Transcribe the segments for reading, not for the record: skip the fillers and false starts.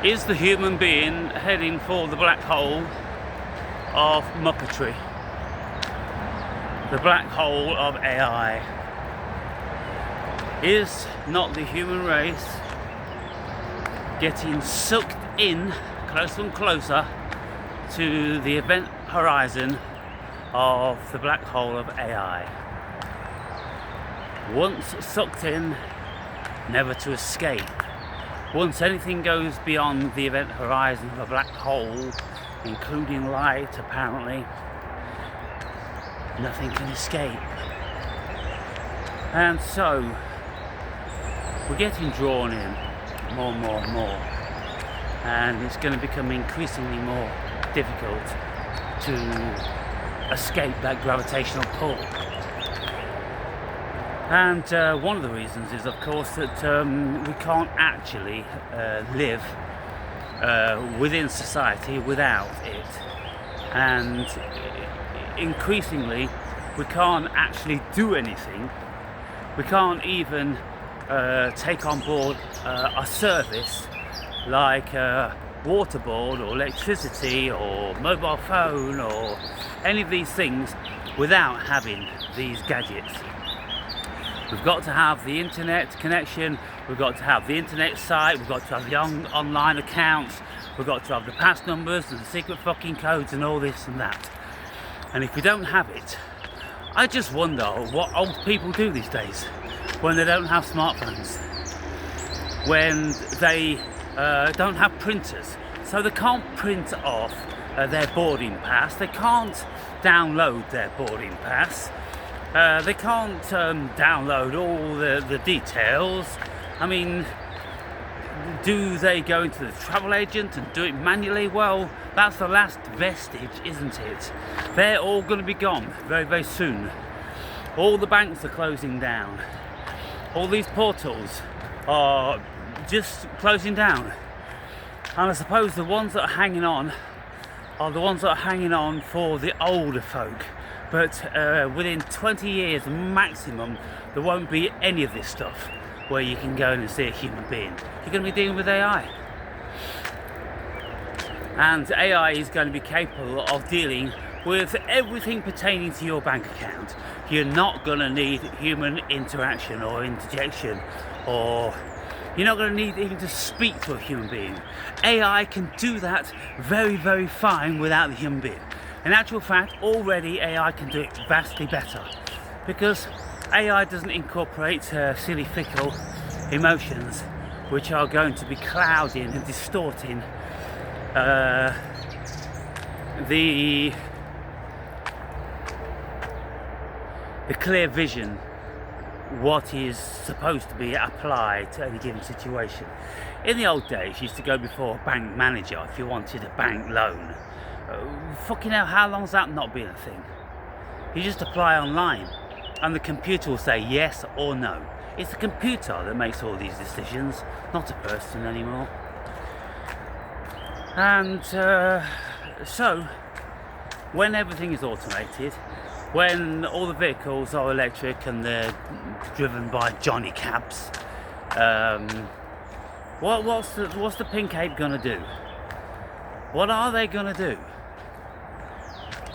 Is the human being heading for the black hole of muppetry? The black hole of AI? Is not the human race getting sucked in closer and closer to the event horizon of the black hole of AI? Once sucked in, never to escape. Once anything goes beyond the event horizon of a black hole, including light apparently, nothing can escape. And so we're getting drawn in more and more and more, and it's going to become increasingly more difficult to escape that gravitational pull. And one of the reasons is, of course, that we can't actually live within society without it. And increasingly, we can't actually do anything. We can't even take on board a service like waterboard or electricity or mobile phone or any of these things without having these gadgets. We've got to have the internet connection, we've got to have the internet site, we've got to have the online accounts, we've got to have the pass numbers and the secret fucking codes and all this and that. And if we don't have it, I just wonder what old people do these days when they don't have smartphones, when they don't have printers, so they can't print off their boarding pass, they can't download their boarding pass. They can't download all the details. I mean, do they go into the travel agent and do it manually? Well, that's the last vestige, isn't it? They're all going to be gone very, very soon. All the banks are closing down. All these portals are just closing down. And I suppose the ones that are hanging on are the ones that are hanging on for the older folk. But within 20 years maximum, there won't be any of this stuff where you can go in and see a human being. You're going to be dealing with AI. And AI is going to be capable of dealing with everything pertaining to your bank account. You're not going to need human interaction or interjection, or you're not going to need even to speak to a human being. AI can do that very, very fine without the human being. In actual fact, already AI can do it vastly better, because AI doesn't incorporate silly, fickle emotions which are going to be clouding and distorting the clear vision, what is supposed to be applied to any given situation. In the old days, you used to go before a bank manager if you wanted a bank loan. Fucking hell, how long's that not been a thing? You just apply online and the computer will say yes or no. It's the computer that makes all these decisions, not a person anymore. And so, when everything is automated, when all the vehicles are electric and they're driven by Johnny cabs, what's the pink ape gonna do? What are they gonna do?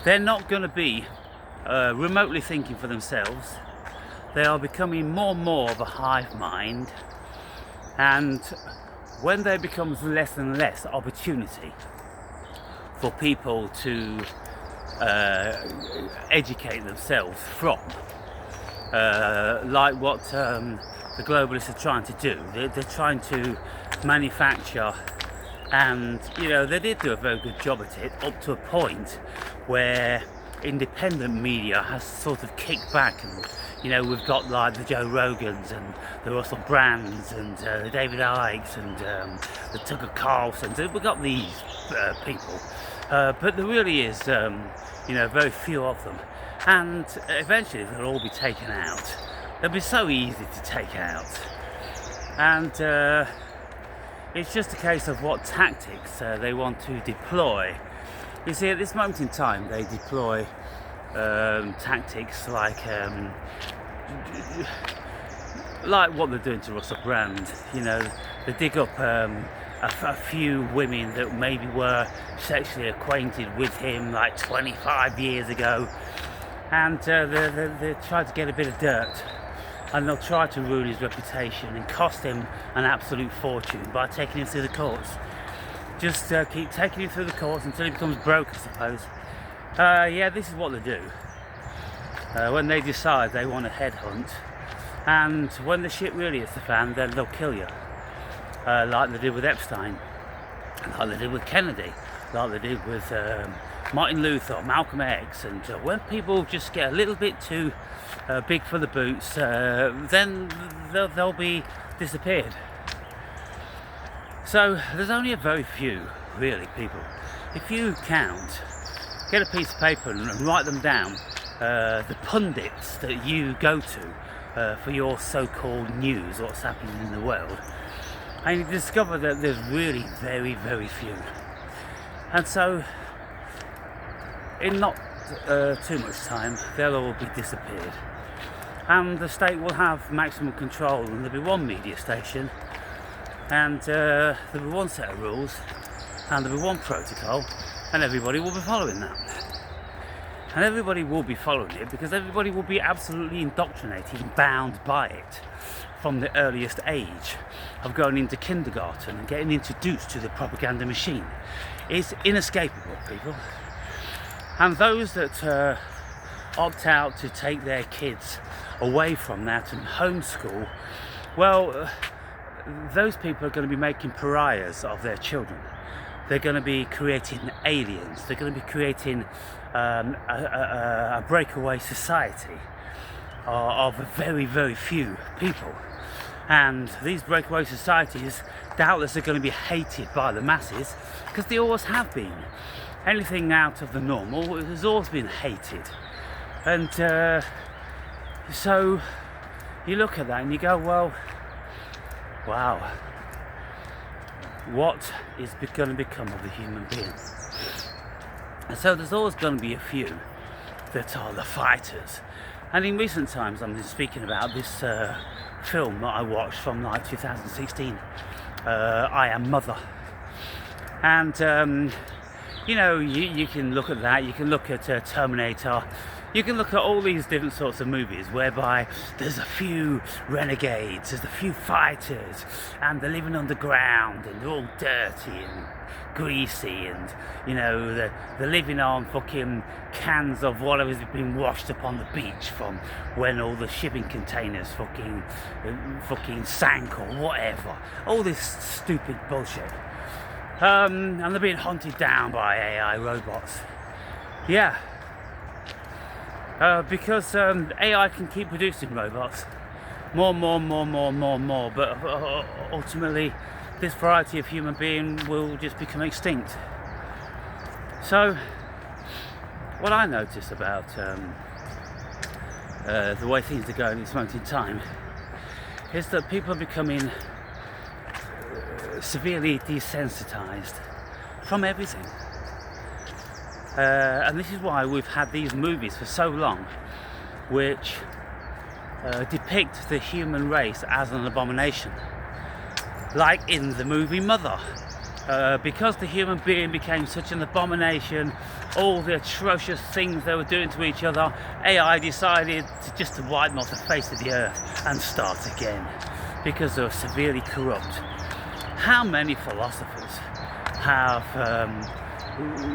They're not going to be remotely thinking for themselves. They are becoming more and more of a hive mind, and when there becomes less and less opportunity for people to educate themselves from, like what the globalists are trying to do, they're trying to manufacture. And, you know, they did do a very good job at it up to a point where independent media has sort of kicked back. And, you know, we've got like the Joe Rogans and the Russell Brands and the David Icks and the Tucker Carlsons. We've got these people. But there really is, you know, very few of them. And eventually they'll all be taken out. They'll be so easy to take out. And it's just a case of what tactics they want to deploy. You see, at this moment in time, they deploy tactics like what they're doing to Russell Brand. You know, they dig up a few women that maybe were sexually acquainted with him like 25 years ago, and they try to get a bit of dirt, and they'll try to ruin his reputation and cost him an absolute fortune by taking him through the courts. Just keep taking him through the courts until he becomes broke, I suppose. Yeah, this is what they do. When they decide they want to headhunt, and when the shit really hits the fan, then they'll kill you. Like they did with Epstein, like they did with Kennedy, like they did with Martin Luther, Malcolm X, and when people just get a little bit too big for the boots, then they'll be disappeared. So there's only a very few, really, people. If you count, get a piece of paper and write them down, the pundits that you go to for your so-called news, what's happening in the world, and you discover that there's really very, very few. And so, in not too much time, they'll all be disappeared. And the state will have maximum control, and there'll be one media station, and there'll be one set of rules, and there'll be one protocol, and everybody will be following that. And everybody will be following it because everybody will be absolutely indoctrinated and bound by it from the earliest age of going into kindergarten and getting introduced to the propaganda machine. It's inescapable, people. And those that opt out to take their kids away from that and homeschool, well, those people are going to be making pariahs of their children. They're going to be creating aliens. They're going to be creating a breakaway society of very, very few people. And these breakaway societies doubtless are going to be hated by the masses because they always have been. Anything out of the normal has always been hated. And so you look at that and you go, well, wow, what is going to become of the human being? And so there's always going to be a few that are the fighters. And in recent times I've been speaking about this film that I watched from like 2016, I Am Mother. And you know, you can look at that, you can look at Terminator, you can look at all these different sorts of movies whereby there's a few renegades, there's a few fighters, and they're living underground and they're all dirty and greasy, and you know, they're living on fucking cans of whatever's been washed up on the beach from when all the shipping containers fucking sank or whatever. All this stupid bullshit. And they're being hunted down by AI robots. Yeah. Because AI can keep producing robots. More, but ultimately this variety of human being will just become extinct. So, what I notice about the way things are going at this moment in time is that people are becoming severely desensitized from everything. And this is why we've had these movies for so long which depict the human race as an abomination, like in the movie Mother. Because the human being became such an abomination, all the atrocious things they were doing to each other, AI decided to wipe them off the face of the earth and start again because they were severely corrupt. How many philosophers have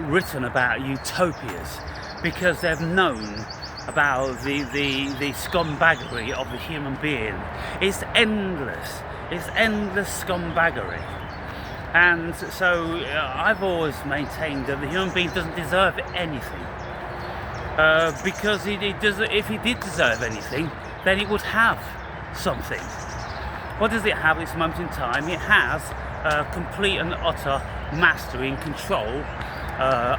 written about utopias because they've known about the scumbaggery of the human being? It's endless scumbaggery. And so I've always maintained that the human being doesn't deserve anything, because if he did deserve anything, then it would have something. What does it have at this moment in time? It has complete and utter mastery and control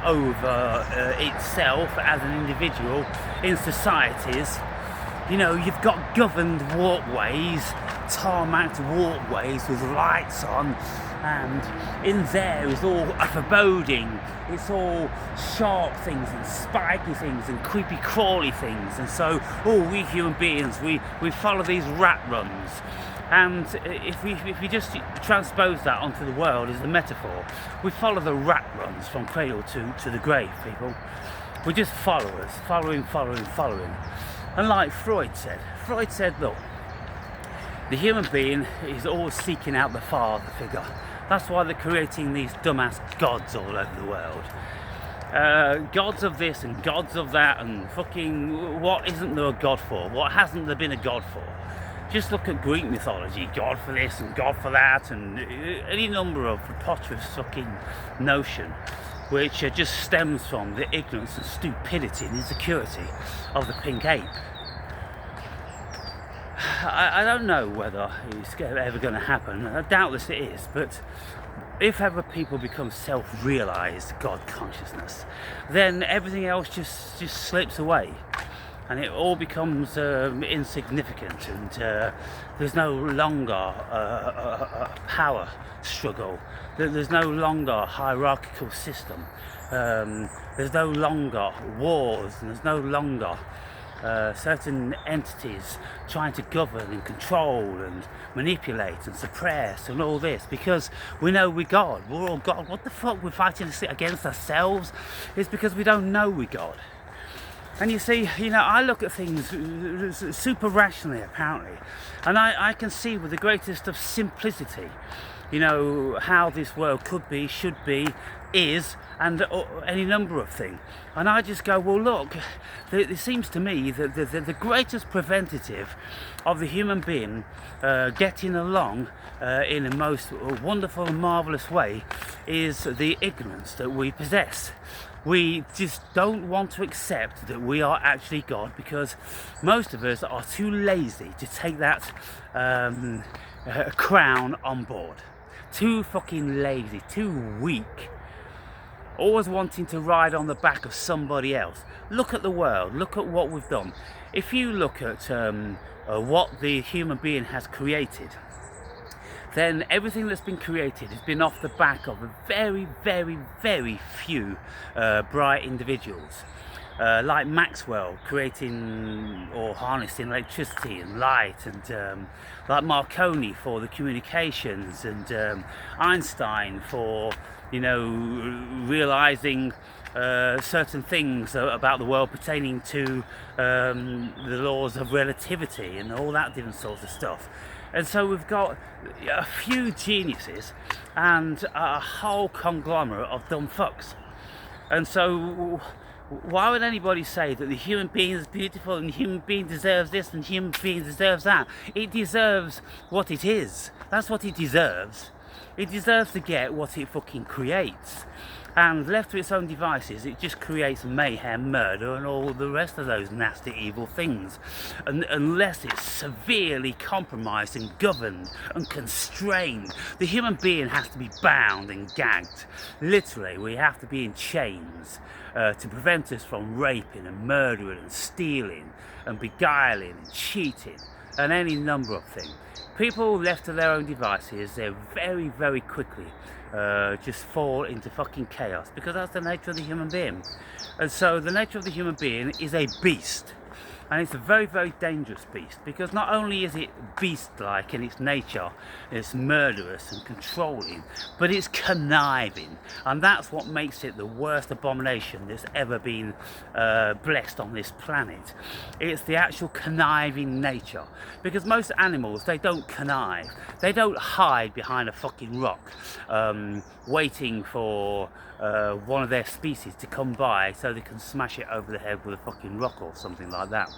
over itself as an individual in societies. You know, you've got governed walkways, tarmacked walkways with lights on, and in there is all foreboding. It's all sharp things and spiky things and creepy crawly things. And so, we human beings, we follow these rat runs And if we just transpose that onto the world as a metaphor, we follow the rat runs from cradle to the grave, people. We're just followers, following. And like Freud said, look, the human being is always seeking out the father figure. That's why they're creating these dumbass gods all over the world. Gods of this and gods of that, and fucking what isn't there a god for? What hasn't there been a god for? Just look at Greek mythology, God for this and God for that, and any number of preposterous fucking notion which just stems from the ignorance and stupidity and insecurity of the pink ape. I don't know whether it's ever going to happen. Doubtless it is, but if ever people become self-realised God consciousness, then everything else just slips away. And it all becomes insignificant, and there's no longer a power struggle. There's no longer a hierarchical system. There's no longer wars, and there's no longer certain entities trying to govern and control and manipulate and suppress and all this, because we know we're God. We're all God. What the fuck? We're fighting against ourselves? It's because we don't know we're God. And you see, I look at things super rationally, apparently, and I can see with the greatest of simplicity, how this world could be, should be, is, and any number of things. And I just go, well, look, it seems to me that the greatest preventative of the human being getting along in a most wonderful and marvellous way is the ignorance that we possess. We just don't want to accept that we are actually God, because most of us are too lazy to take that crown on board. Too fucking lazy, too weak. Always wanting to ride on the back of somebody else. Look at the world, look at what we've done. If you look at what the human being has created, then everything that's been created has been off the back of a very, very, very few bright individuals. Like Maxwell creating or harnessing electricity and light, and like Marconi for the communications, and Einstein for realizing certain things about the world pertaining to the laws of relativity and all that different sorts of stuff. And so we've got a few geniuses and a whole conglomerate of dumb fucks. And so why would anybody say that the human being is beautiful and the human being deserves this and the human being deserves that? It deserves what it is. That's what it deserves. It deserves to get what it fucking creates. And left to its own devices, it just creates mayhem, murder, and all the rest of those nasty, evil things. And unless it's severely compromised and governed and constrained, the human being has to be bound and gagged. Literally, we have to be in chains to prevent us from raping and murdering and stealing and beguiling and cheating and any number of things. People left to their own devices, they're very, very quickly just fall into fucking chaos, because that's the nature of the human being. And so the nature of the human being is a beast, and it's a very, very dangerous beast, because not only is it beast-like in its nature, it's murderous and controlling, but it's conniving, and that's what makes it the worst abomination that's ever been blessed on this planet. It's the actual conniving nature, because most animals, they don't connive, they don't hide behind a fucking rock waiting for one of their species to come by so they can smash it over the head with a fucking rock or something like that.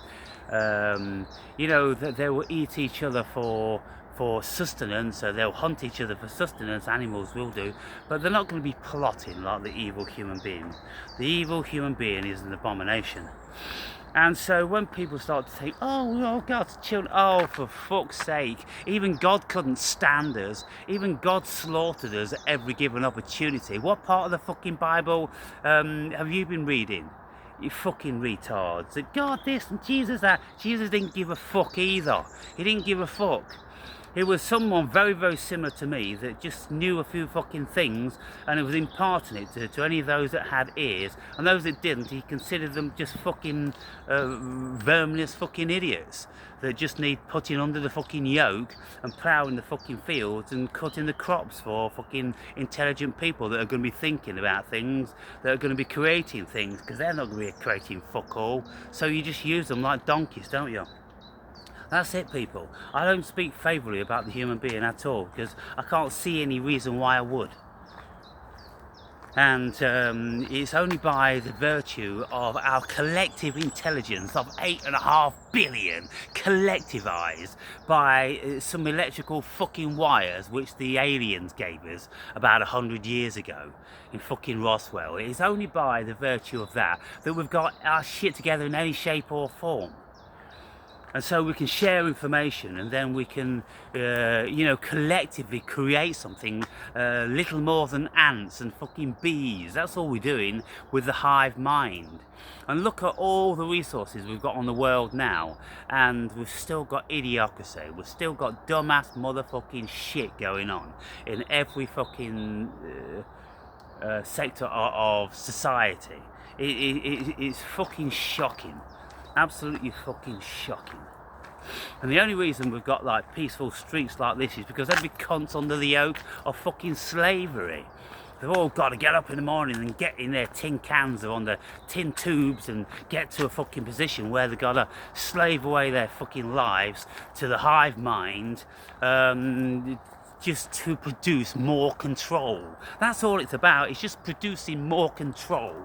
They will eat each other for sustenance, so they'll hunt each other for sustenance, animals will do, but they're not going to be plotting like the evil human being. The evil human being is an abomination. And so when people start to think, oh, God's children, oh, for fuck's sake, even God couldn't stand us, even God slaughtered us at every given opportunity. What part of the fucking Bible have you been reading? You fucking retards. That God this and Jesus that. Jesus didn't give a fuck either. He didn't give a fuck. It was someone very, very similar to me that just knew a few fucking things, and it was imparting it to any of those that had ears, and those that didn't, he considered them just fucking verminous fucking idiots that just need putting under the fucking yoke and ploughing the fucking fields and cutting the crops for fucking intelligent people that are going to be thinking about things, that are going to be creating things, because they're not going to be creating fuck all. So you just use them like donkeys, don't you? That's it, people. I don't speak favourably about the human being at all, because I can't see any reason why I would. And it's only by the virtue of our collective intelligence of 8.5 billion collectivised by some electrical fucking wires which the aliens gave us about 100 years ago in fucking Roswell. It is only by the virtue of that we've got our shit together in any shape or form. And so we can share information, and then we can, collectively create something little more than ants and fucking bees. That's all we're doing with the hive mind. And look at all the resources we've got on the world now, and we've still got idiocracy. We've still got dumbass motherfucking shit going on in every fucking sector of society. It's fucking shocking. Absolutely fucking shocking. And the only reason we've got like peaceful streets like this is because every cunt's under the yoke of fucking slavery. They've all got to get up in the morning and get in their tin cans or on the tin tubes and get to a fucking position where they've got to slave away their fucking lives to the hive mind, just to produce more control. That's all it's about. It's just producing more control.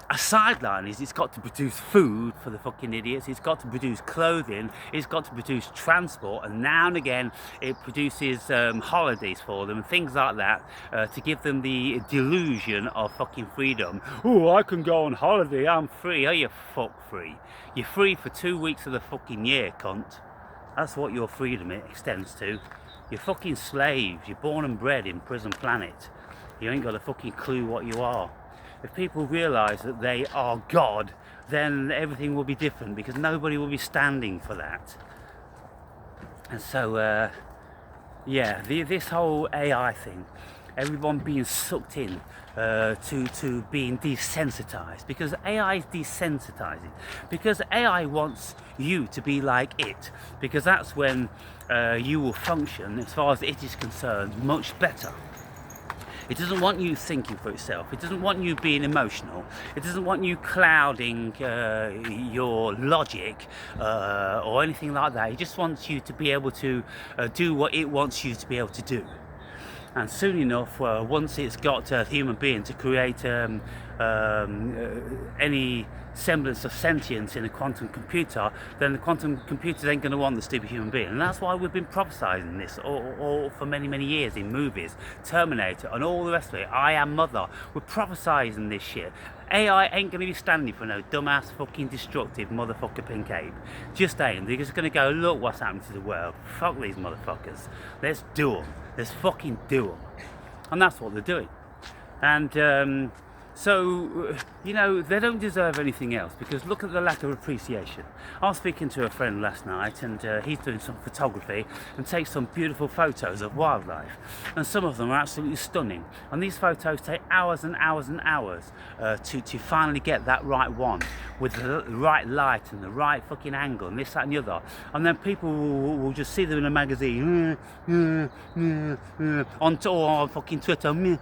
A sideline is it's got to produce food for the fucking idiots, it's got to produce clothing, it's got to produce transport, and now and again it produces holidays for them and things like that, to give them the delusion of fucking freedom. Oh, I can go on holiday, I'm free. Oh, you fuck free. You're free for 2 weeks of the fucking year, cunt. That's what your freedom extends to. You're fucking slaves. You're born and bred in Prison Planet. You ain't got a fucking clue what you are. If people realise that they are God, then everything will be different, because nobody will be standing for that. And so, this whole AI thing, everyone being sucked in to being desensitised, because AI is desensitising, because AI wants you to be like it, because that's when you will function, as far as it is concerned, much better. It doesn't want you thinking for itself. It doesn't want you being emotional. It doesn't want you clouding your logic or anything like that. It just wants you to be able to do what it wants you to be able to do. And soon enough, once it's got a human being to create any semblance of sentience in a quantum computer, then the quantum computer ain't going to want the stupid human being. And that's why we've been prophesizing this all for many, many years in movies, Terminator and all the rest of it. I Am Mother. We're prophesizing this shit. AI ain't going to be standing for no dumbass fucking destructive motherfucker pink ape. Just ain't. They're just going to go, look what's happening to the world. Fuck these motherfuckers. Let's do them. Let's fucking do them. And that's what they're doing. And so, they don't deserve anything else, because look at the lack of appreciation. I was speaking to a friend last night, and he's doing some photography and takes some beautiful photos of wildlife, and some of them are absolutely stunning. And these photos take hours and hours and hours to finally get that right one with the right light and the right fucking angle and this, that and the other. And then people will just see them in a magazine on fucking Twitter, and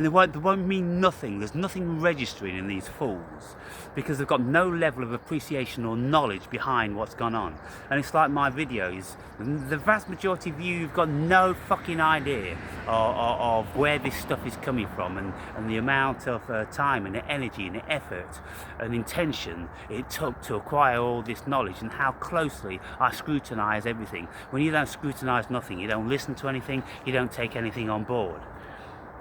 they won't mean nothing. There's nothing registering in these fools, because they've got no level of appreciation or knowledge behind what's gone on. And it's like my videos, the vast majority of you've got no fucking idea of where this stuff is coming from, and the amount of time and the energy and the effort and intention it took to acquire all this knowledge, and how closely I scrutinise everything. When you don't scrutinise nothing, you don't listen to anything, you don't take anything on board.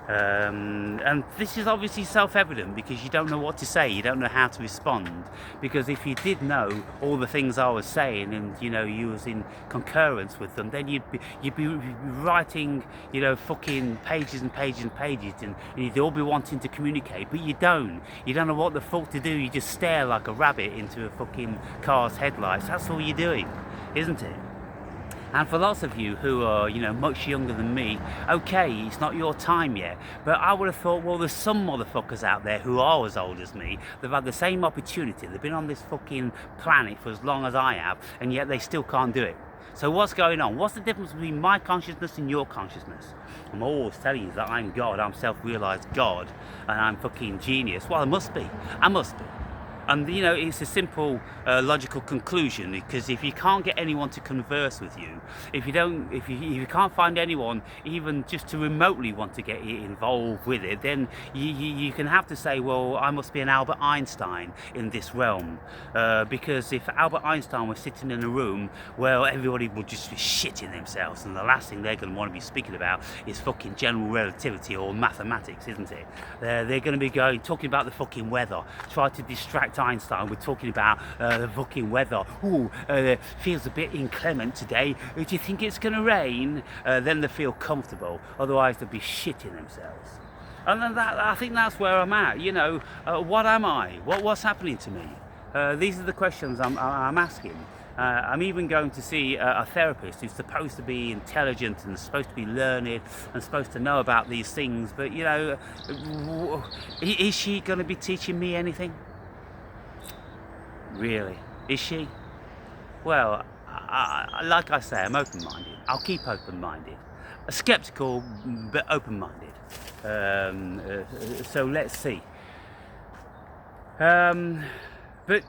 And this is obviously self-evident because you don't know what to say, you don't know how to respond. Because if you did know all the things I was saying, and you was in concurrence with them, then you'd be writing fucking pages and pages and pages, and you'd all be wanting to communicate, but you don't know what the fuck to do. You just stare like a rabbit into a fucking car's headlights. That's all you're doing, isn't it? And for lots of you who are, much younger than me, okay, it's not your time yet. But I would have thought, well, there's some motherfuckers out there who are as old as me. They've had the same opportunity. They've been on this fucking planet for as long as I have, and yet they still can't do it. So what's going on? What's the difference between my consciousness and your consciousness? I'm always telling you that I'm God, I'm self-realized God, and I'm fucking genius. Well, I must be. And it's a simple logical conclusion, because if you can't get anyone to converse with you, if you can't find anyone even just to remotely want to get involved with it, then you can have to say, well, I must be an Albert Einstein in this realm, because if Albert Einstein was sitting in a room, well, everybody would just be shitting themselves, and the last thing they're going to want to be speaking about is fucking general relativity or mathematics, isn't it? They're going to be talking about the fucking weather, try to distract Einstein. We're talking about the fucking weather. Feels a bit inclement today. Do you think it's going to rain? Then they feel comfortable. Otherwise, they'll be shitting themselves. And then I think that's where I'm at. What am I? What's happening to me? These are the questions I'm asking. I'm even going to see a therapist who's supposed to be intelligent and supposed to be learned and supposed to know about these things. But is she going to be teaching me anything? Really? Is she? Well, like I say, I'm open-minded. I'll keep open-minded. Skeptical, but open-minded. So let's see. But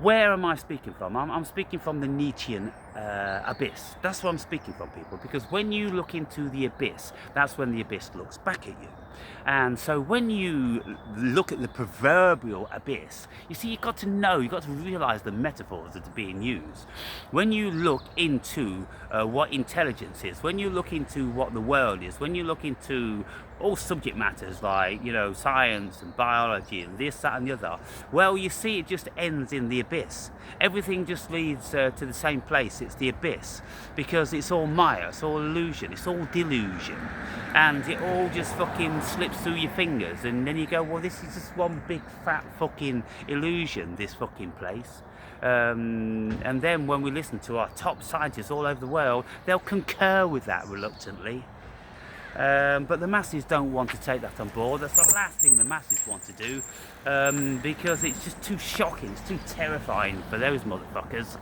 where am I speaking from? I'm speaking from the Nietzschean abyss. That's what I'm speaking from, people. Because when you look into the abyss, that's when the abyss looks back at you. And so when you look at the proverbial abyss, you see, you've got to realize the metaphors that are being used. When you look into what intelligence is, when you look into what the world is, when you look into all subject matters like, science and biology and this, that and the other, well, you see, it just ends in the abyss. Everything just leads to the same place. It's the abyss, because it's all Maya, it's all illusion, it's all delusion, and it all just fucking slips through your fingers, and then you go, well, this is just one big fat fucking illusion, this fucking place. And then when we listen to our top scientists all over the world, they'll concur with that reluctantly. But the masses don't want to take that on board. That's the last thing the masses want to do, because it's just too shocking, it's too terrifying for those motherfuckers.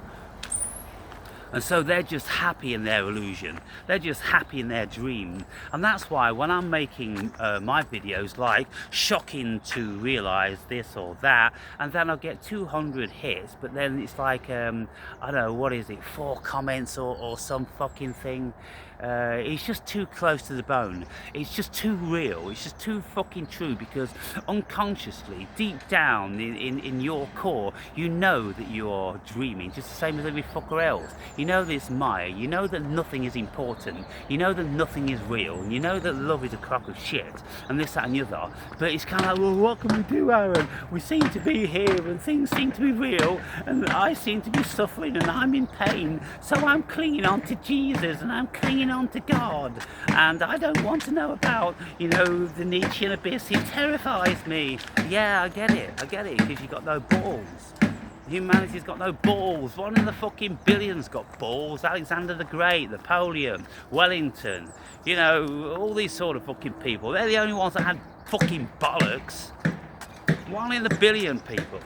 And so they're just happy in their illusion, they're just happy in their dream. And that's why when I'm making my videos like shocking to realise this or that, and then I'll get 200 hits, but then it's like, I don't know, what is it, 4 comments or some fucking thing. It's just too close to the bone. It's just too real. It's just too fucking true, because unconsciously, deep down in your core, you know that you're dreaming, just the same as every fucker else. You know that it's Maya. You know that nothing is important. You know that nothing is real. And you know that love is a crock of shit, and this, that, and the other. But it's kind of like, well, what can we do, Aaron? We seem to be here, and things seem to be real, and I seem to be suffering, and I'm in pain. So I'm clinging on to Jesus, and I'm clinging on to God, and I don't want to know about the Nietzschean abyss. It terrifies me. Yeah, I get it, because you've got no balls. Humanity's got no balls. One in the fucking billions got balls. Alexander the Great, Napoleon, Wellington, all these sort of fucking people. They're the only ones that had fucking bollocks. 1 in a billion people.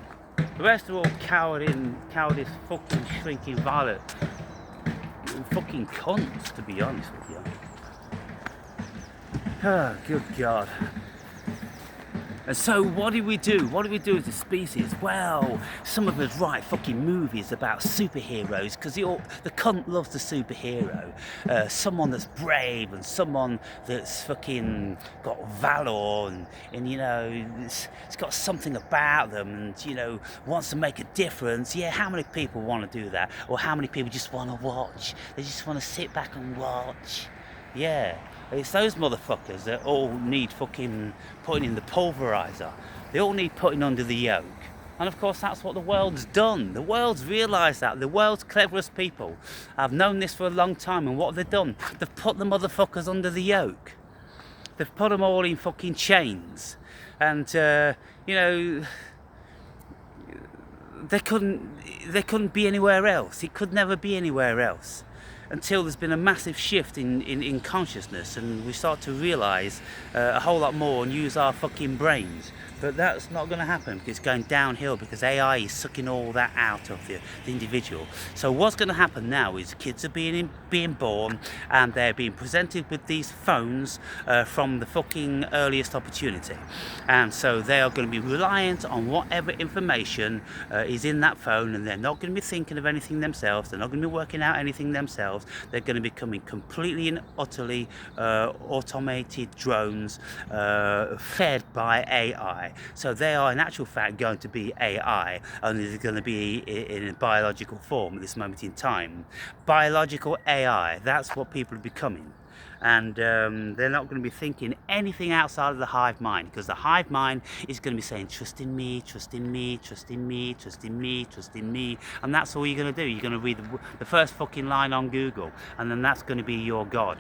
The rest are all cowardice, fucking shrinking violet fucking cunts, to be honest with you. Oh, good God. And so what do we do? What do we do as a species? Well, some of us write fucking movies about superheroes, because the cunt loves the superhero. Someone that's brave, and someone that's fucking got valor, and it's got something about them, and wants to make a difference. Yeah, how many people want to do that? Or how many people just want to watch? They just want to sit back and watch. Yeah, it's those motherfuckers that all need fucking putting in the pulverizer. They all need putting under the yoke. And of course, that's what the world's done. The world's realised that. The world's cleverest people have known this for a long time. And what have they done? They've put the motherfuckers under the yoke. They've put them all in fucking chains. And, you know, they couldn't be anywhere else. It could never be anywhere else until there's been a massive shift in consciousness and we start to realise a whole lot more and use our fucking brains. But that's not going to happen because it's going downhill because AI is sucking all that out of the individual. So what's going to happen now is kids are being born and they're being presented with these phones from the fucking earliest opportunity. And so they are going to be reliant on whatever information is in that phone, and they're not going to be thinking of anything themselves. They're not going to be working out anything themselves. They're going to be becoming completely and utterly automated drones fed by AI. So they are in actual fact going to be AI, only they're going to be in a biological form at this moment in time. Biological AI, that's what people are becoming. And they're not going to be thinking anything outside of the hive mind, because the hive mind is going to be saying, trust in me, trust in me, trust in me, trust in me, trust in me. And that's all you're going to do. You're going to read the first fucking line on Google, and then that's going to be your God.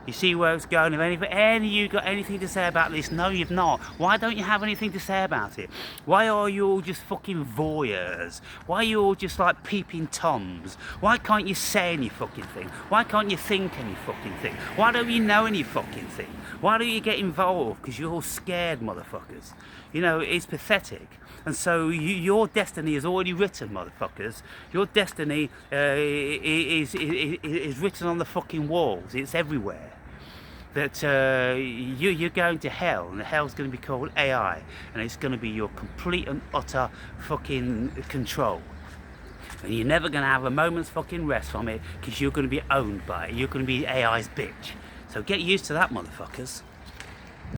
You see where it's going? If any of you got anything to say about this? No, you've not. Why don't you have anything to say about it? Why are you all just fucking voyeurs? Why are you all just like peeping toms? Why can't you say any fucking thing? Why can't you think any fucking thing? Why don't you know any fucking thing? Why don't you get involved? Because you're all scared motherfuckers. You know, it's pathetic. And so your destiny is already written, motherfuckers. Your destiny is written on the fucking walls. It's everywhere. That you're going to hell, and the hell's going to be called AI, and it's going to be your complete and utter fucking control. And you're never going to have a moment's fucking rest from it, because you're going to be owned by it. You're going to be AI's bitch. So get used to that, motherfuckers.